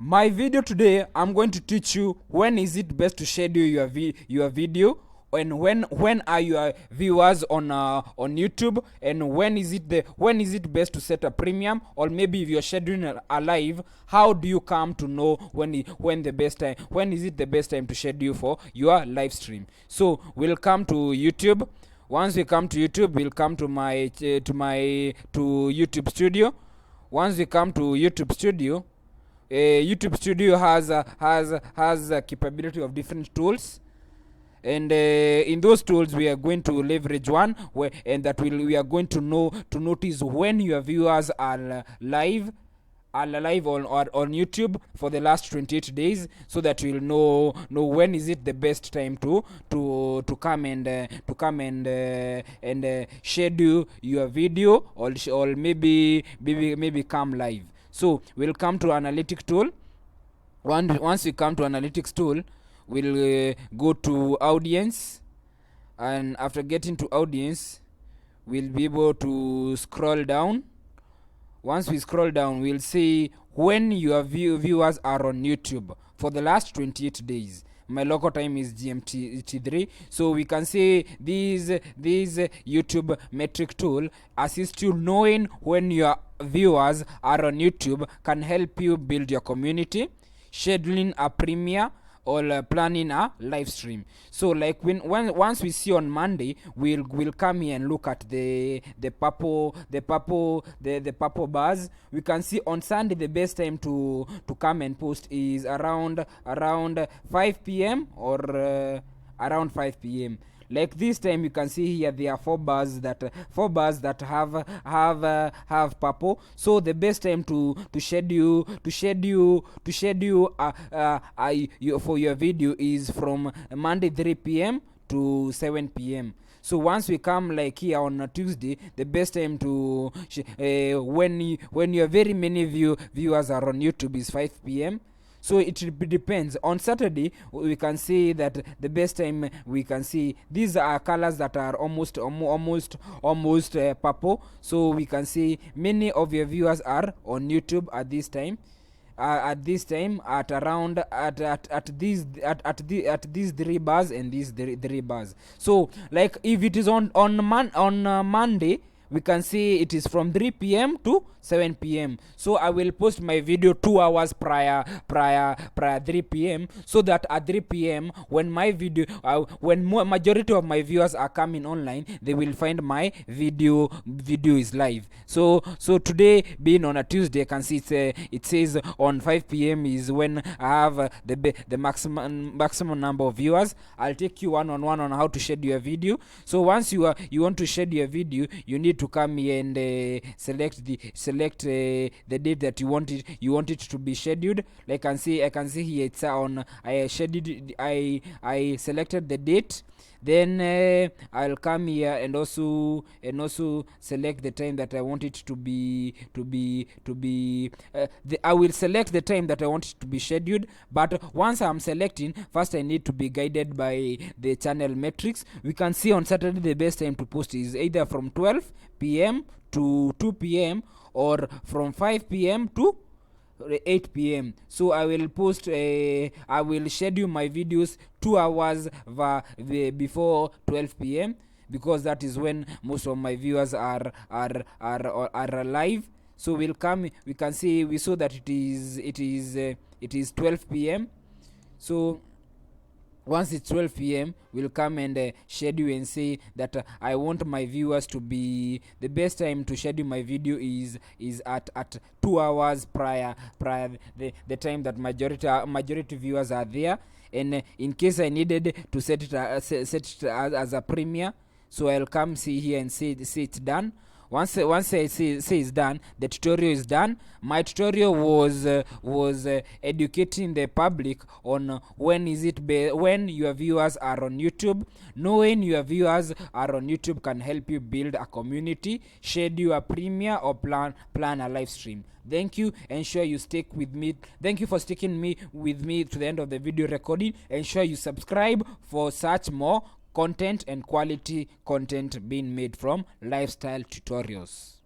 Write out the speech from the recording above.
My video today, I'm going to teach you when is it best to schedule your video, and when are your viewers on YouTube, and when is it best to set a premium, or maybe if you're scheduling a live, how do you come to know when is it the best time to schedule for your live stream? So we'll come to YouTube. Once we come to YouTube, we'll come to YouTube Studio. Once we come to YouTube Studio, YouTube Studio has a capability of different tools, and in those tools we are going to leverage one we are going to notice when your viewers are live on YouTube for the last 28 days, so that you'll know when is it the best time to come and schedule your video, or maybe come live. So we'll come to analytic tool. Once we come to analytics tool, we'll go to audience, and after getting to audience, we'll be able to scroll down. Once we scroll down, we'll see when your viewers are on YouTube for the last 28 days. My local time is GMT3, so we can see these YouTube metric tool assist you knowing when your viewers are on YouTube, can help you build your community, scheduling a premiere, or planning a live stream. So like once we see on Monday, we'll come here and look at the purple bars. We can see on Sunday the best time to come and post is around 5 p.m. or around 5 p.m. Like this time, you can see here there are four bars that have purple. So the best time to schedule for your video is from Monday 3 p.m. to 7 p.m. So once we come like here on a Tuesday, the best time to when your very many viewers are on YouTube is 5 p.m. So it depends. On Saturday, we can see that the best time we can see these are colors that are almost purple. So we can see many of your viewers are on YouTube at this time. At these three bars and these three bars. So like if it is on Monday, we can see it is from 3 p.m. to 7 p.m. So I will post my video 2 hours prior 3 p.m. so that at 3 p.m. when my video majority of my viewers are coming online, they will find my video is live. So today, being on a Tuesday, I can see it says on 5 p.m. is when I have the maximum number of viewers. I'll take you one-on-one on how to schedule your video. So once you want to schedule your video, you need to come here and select the date that you want it to be scheduled. Like I can see here it's on I selected the date. Then I'll come here and also select the time that I want it to be I will select the time that I want it to be scheduled. But once I'm selecting, first I need to be guided by the channel metrics. We can see on Saturday the best time to post is either from 12 p.m. to 2 p.m. or from 5 p.m. to 8 p.m. So I will schedule my videos 2 hours before 12 p.m. because that is when most of my viewers are live. So we can see we saw that it is 12 p.m. So once it's 12 p.m. we'll come and schedule and say that I want my viewers to be the best time to schedule my video is at 2 hours prior the time that majority viewers are there. And in case I needed to set it as a premiere, so I'll come see here and say it's done. Once I say it's done, the tutorial is done. My tutorial was educating the public on when your viewers are on YouTube. Knowing your viewers are on YouTube can help you build a community, schedule a premiere, or plan a live stream. Thank you. Ensure you stick with me. Thank you for sticking with me to the end of the video recording. Ensure you subscribe for such more content and quality content being made from lifestyle tutorials.